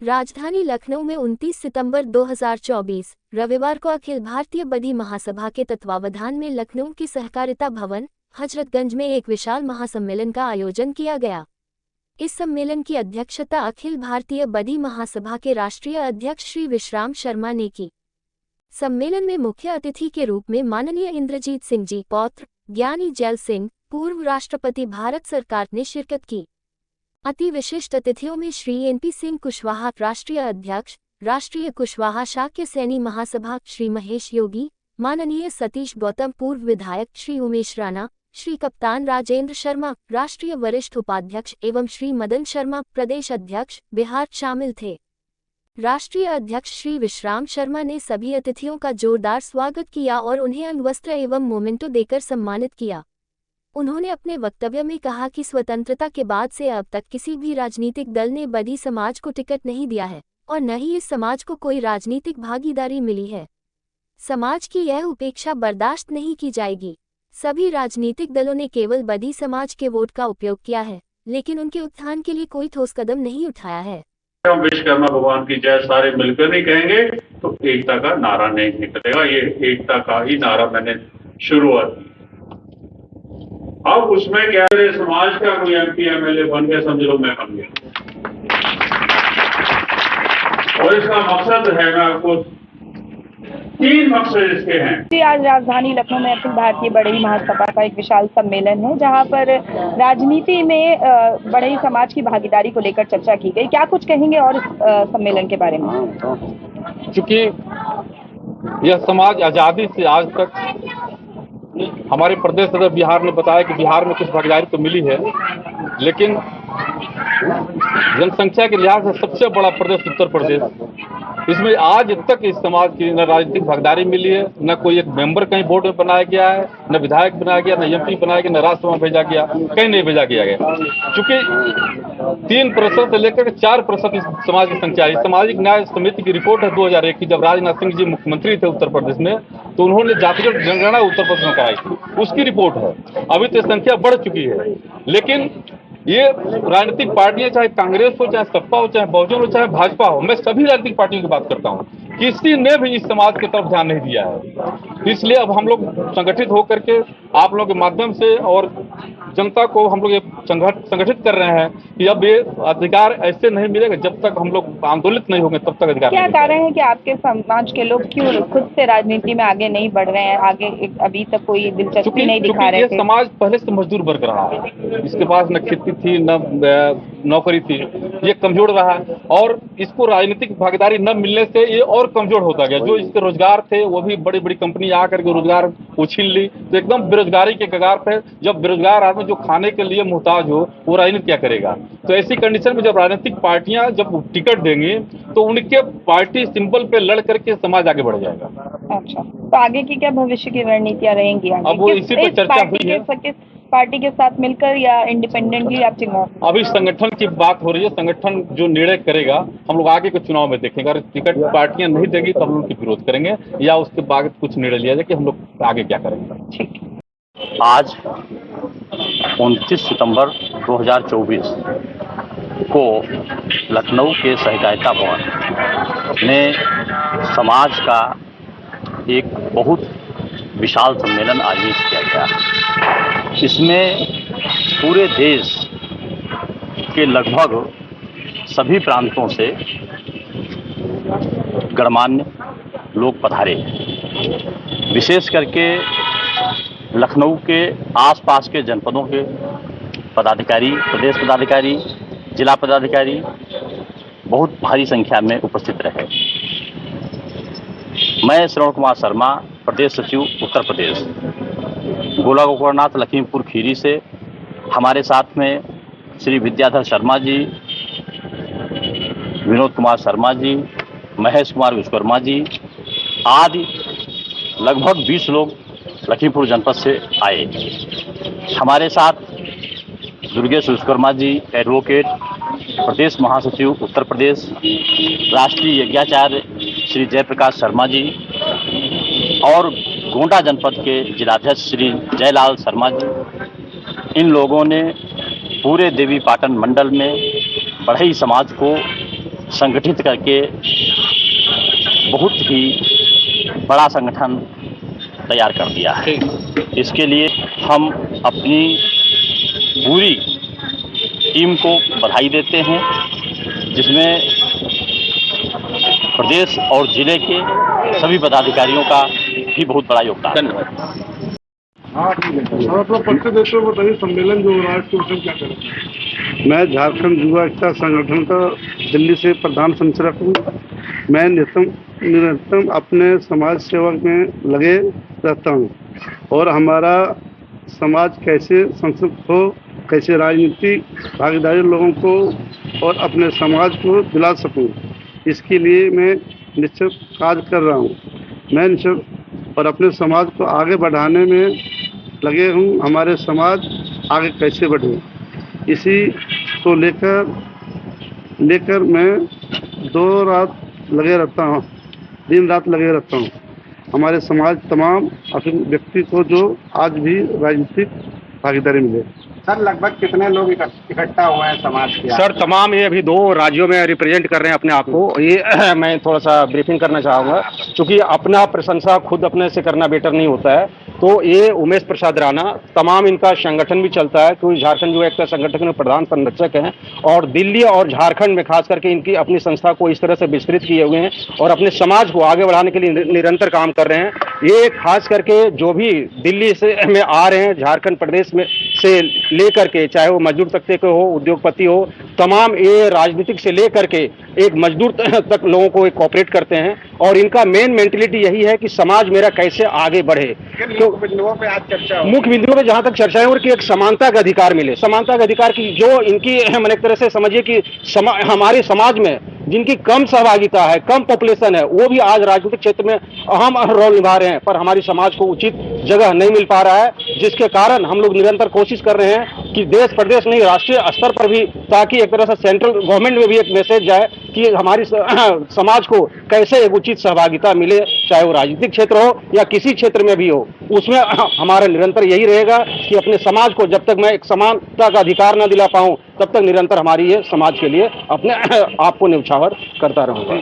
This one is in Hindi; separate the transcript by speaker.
Speaker 1: राजधानी लखनऊ में 29 सितंबर 2024 रविवार को अखिल भारतीय बधी महासभा के तत्वावधान में लखनऊ के सहकारिता भवन हजरतगंज में एक विशाल महासम्मेलन का आयोजन किया गया। इस सम्मेलन की अध्यक्षता अखिल भारतीय बधी महासभा के राष्ट्रीय अध्यक्ष श्री विश्राम शर्मा ने की। सम्मेलन में मुख्य अतिथि के रूप में माननीय इंद्रजीत सिंह जी पौत्र ज्ञानी जैल सिंह पूर्व राष्ट्रपति भारत सरकार ने शिरकत की। अति विशिष्ट अतिथियों में श्री एनपी सिंह कुशवाहा राष्ट्रीय अध्यक्ष राष्ट्रीय कुशवाहा शाक्य सैनी महासभा श्री महेश योगी, माननीय सतीश गौतम पूर्व विधायक श्री उमेश राणा, श्री कप्तान राजेंद्र शर्मा राष्ट्रीय वरिष्ठ उपाध्यक्ष एवं श्री मदन शर्मा प्रदेश अध्यक्ष बिहार शामिल थे। राष्ट्रीय अध्यक्ष श्री विश्राम शर्मा ने सभी अतिथियों का जोरदार स्वागत किया और उन्हें अंगवस्त्र एवं मोमेंटो देकर सम्मानित किया। उन्होंने अपने वक्तव्य में कहा कि स्वतंत्रता के बाद से अब तक किसी भी राजनीतिक दल ने बधी समाज को टिकट नहीं दिया है और न ही इस समाज को कोई राजनीतिक भागीदारी मिली है। समाज की यह उपेक्षा बर्दाश्त नहीं की जाएगी। सभी राजनीतिक दलों ने केवल बधी समाज के वोट का उपयोग किया है, लेकिन उनके उत्थान के लिए कोई ठोस कदम नहीं उठाया है।
Speaker 2: हम विश्वकर्मा भगवान की जय सारे मिलकर नहीं कहेंगे तो एकता का नारा नहीं निकलेगा। ये एकता का ही नारा मैंने शुरुआत की। अब उसमें क्या है, समाज का कोई एमपी एमएलए बन गया, समझ लो मैं बन गया। और इसका मकसद है, मैं आपको 3 मकसद इसके हैं।
Speaker 3: आज राजधानी लखनऊ में अखिल भारतीय बढ़ई महासभा का एक विशाल सम्मेलन है, जहां पर राजनीति में बढ़ई समाज की भागीदारी को लेकर चर्चा की गई। क्या कुछ कहेंगे और इस सम्मेलन के बारे में?
Speaker 4: क्योंकि यह समाज आजादी से आज तक, हमारे प्रदेश सदस्य बिहार ने बताया कि बिहार में कुछ भागीदारी तो मिली है, लेकिन जनसंख्या के लिहाज से सबसे बड़ा प्रदेश उत्तर प्रदेश, इसमें आज तक इस समाज की न राजनीतिक भागीदारी मिली है, न कोई एक मेंबर कहीं बोर्ड में बनाया गया है, न विधायक बनाया गया, न एमपी बनाया गया, न राज्यसभा भेजा गया, कहीं नहीं भेजा गया। क्योंकि 3% से लेकर 4% इस समाज की संख्या है। सामाजिक न्याय समिति की रिपोर्ट है 2001 की, जब राजनाथ सिंह जी मुख्यमंत्री थे उत्तर प्रदेश में, तो उन्होंने जातिगत जनगणना उत्तर प्रदेश में कराई थी, उसकी रिपोर्ट है। अभी तो संख्या बढ़ चुकी है, लेकिन ये राजनीतिक पार्टियां, चाहे कांग्रेस हो, चाहे सपा हो, चाहे बहुजन हो, चाहे भाजपा हो, मैं सभी राजनीतिक पार्टियों की बात करता हूं, किसी ने भी इस समाज की तरफ ध्यान नहीं दिया है। इसलिए अब हम लोग संगठित होकर के आप लोगों के माध्यम से और जनता को हम लोग संगठित कर रहे हैं कि अब ये अधिकार ऐसे नहीं मिलेगा जब तक हम लोग आंदोलित नहीं होंगे, तब तक अधिकार।
Speaker 3: क्या कारण है कि आपके समाज के लोग क्यों खुद से राजनीति में आगे नहीं बढ़ रहे हैं, आगे अभी तक कोई दिलचस्पी नहीं दिखा रहे थे?
Speaker 4: समाज पहले से मजदूर वर्ग रहा है, इसके पास न खेती थी न नौकरी थी, ये कमजोर रहा और इसको राजनीतिक भागीदारी न मिलने से ये और कमजोर होता गया। जो इसके रोजगार थे वो भी बड़ी बड़ी कंपनी आकर के रोजगार को छीन ली, तो एकदम बेरोजगारी के कगार पे। जब बेरोजगार आदमी जो खाने के लिए मुहताज हो, वो राजनीति क्या करेगा? तो ऐसी कंडीशन में जब राजनीतिक पार्टियां जब टिकट देंगी तो उनके पार्टी सिंबल पे लड़ करके समाज आगे बढ़ जाएगा।
Speaker 3: अच्छा, तो आगे की क्या भविष्य की रणनीतियां रहेंगी?
Speaker 4: अब वो इसी पर चर्चा हुई है।
Speaker 3: पार्टी के साथ मिलकर या इंडिपेंडेंटली आप चुनाव?
Speaker 4: अभी संगठन की बात हो रही है, संगठन जो निर्णय करेगा हम लोग आगे के चुनाव में देखेंगे। अगर टिकट पार्टियां नहीं देगी तो हम लोग विरोध करेंगे या उसके बाद कुछ निर्णय लिया जाए कि हम लोग आगे क्या करेंगे।
Speaker 3: ठीक।
Speaker 5: आज 29 सितंबर 2024 को लखनऊ के सहकारिता भवन में समाज का एक बहुत विशाल सम्मेलन आयोजित किया गया। इसमें पूरे देश के लगभग सभी प्रांतों से गणमान्य लोग पधारे। विशेष करके लखनऊ के आसपास के जनपदों के पदाधिकारी, प्रदेश पदाधिकारी, जिला पदाधिकारी बहुत भारी संख्या में उपस्थित रहे। मैं श्रवण कुमार शर्मा, प्रदेश सचिव उत्तर प्रदेश, गोला गोकर्णनाथ लखीमपुर खीरी से, हमारे साथ में श्री विद्याधर शर्मा जी, विनोद कुमार शर्मा जी, महेश कुमार विश्वकर्मा जी आदि लगभग 20 लोग लखीमपुर जनपद से आए। हमारे साथ दुर्गेश विश्वकर्मा जी, एडवोकेट, प्रदेश महासचिव उत्तर प्रदेश, राष्ट्रीय यज्ञाचार्य श्री जयप्रकाश शर्मा जी और गोंडा जनपद के जिलाध्यक्ष श्री जयलाल शर्मा जी। इन लोगों ने पूरे देवी पाटन मंडल में बढ़ई समाज को संगठित करके बहुत ही बड़ा संगठन तैयार कर दिया है। इसके लिए हम अपनी पूरी टीम को बधाई देते हैं, जिसमें प्रदेश और जिले के सभी पदाधिकारियों का भी बहुत बड़ा योगदान है।
Speaker 4: धन्यवाद।
Speaker 6: अपना परिचय देते हुए बताइए, सम्मेलन जो हो रहा है इसके विषय में क्या करें? मैं झारखंड युवा एकता संगठन का दिल्ली से प्रधान संचालक हूँ। मैं निरंतर अपने समाज सेवा में लगे रहता हूँ और हमारा समाज कैसे संस्कृत हो, कैसे राजनीतिक भागीदारी लोगों को और अपने समाज को दिला सकूँ, इसके लिए मैं निश्चित कार्य कर रहा हूँ। मैं निश्चित और अपने समाज को आगे बढ़ाने में लगे हूँ। हमारे समाज आगे कैसे बढ़े, इसी को लेकर मैं दिन रात लगे रहता हूँ। हमारे समाज तमाम अपने व्यक्ति को जो आज भी राजनीतिक भागीदारी मिले।
Speaker 7: सर, लगभग कितने लोग इकट्ठा हुए हैं समाज के?
Speaker 8: सर, तमाम ये अभी 2 राज्यों में रिप्रेजेंट कर रहे हैं अपने आप को। ये मैं थोड़ा सा ब्रीफिंग करना चाहूँगा, क्योंकि अपना प्रशंसा खुद अपने से करना बेटर नहीं होता है। तो ये उमेश प्रसाद राणा, तमाम इनका संगठन भी चलता है, क्योंकि झारखंड युवा एकता संगठन में प्रधान संरक्षक हैं और दिल्ली और झारखंड में खास करके इनकी अपनी संस्था को इस तरह से विस्तृत किए हुए हैं और अपने समाज को आगे बढ़ाने के लिए निरंतर काम कर रहे हैं। ये खास करके जो भी दिल्ली से में आ रहे हैं, झारखंड प्रदेश में से लेकर के, चाहे वो मजदूर तबके के हो, उद्योगपति हो, तमाम ये राजनीतिक से लेकर के एक मजदूर तक लोगों को कोऑपरेट करते हैं और इनका मेन मेंटलिटी यही है कि समाज मेरा कैसे आगे बढ़े। तो
Speaker 7: बिंदुओं पे आज चर्चा हो,
Speaker 8: मुख्य बिंदुओं पे जहां तक चर्चा है और कि एक समानता का अधिकार मिले, समानता का अधिकार की जो इनकी मैंने एक तरह से समझिए कि हमारे समाज में जिनकी कम सहभागिता है, कम पॉपुलेशन है, वो भी आज राजनीतिक क्षेत्र में अहम रोल निभा रहे हैं, पर हमारी समाज को उचित जगह नहीं मिल पा रहा है, जिसके कारण हम लोग निरंतर कोशिश कर रहे हैं कि देश प्रदेश नहीं, राष्ट्रीय स्तर पर भी, ताकि एक तरह से सेंट्रल गवर्नमेंट में भी एक मैसेज जाए कि हमारी समाज को कैसे एक उचित सहभागिता मिले, चाहे वो राजनीतिक क्षेत्र हो या किसी क्षेत्र में भी हो। उसमें हमारा निरंतर यही रहेगा कि अपने समाज को जब तक मैं एक समानता का अधिकार न दिला पाऊं, तब तक निरंतर हमारी ये समाज के लिए अपने आप को न्यौछावर करता रहूंगा।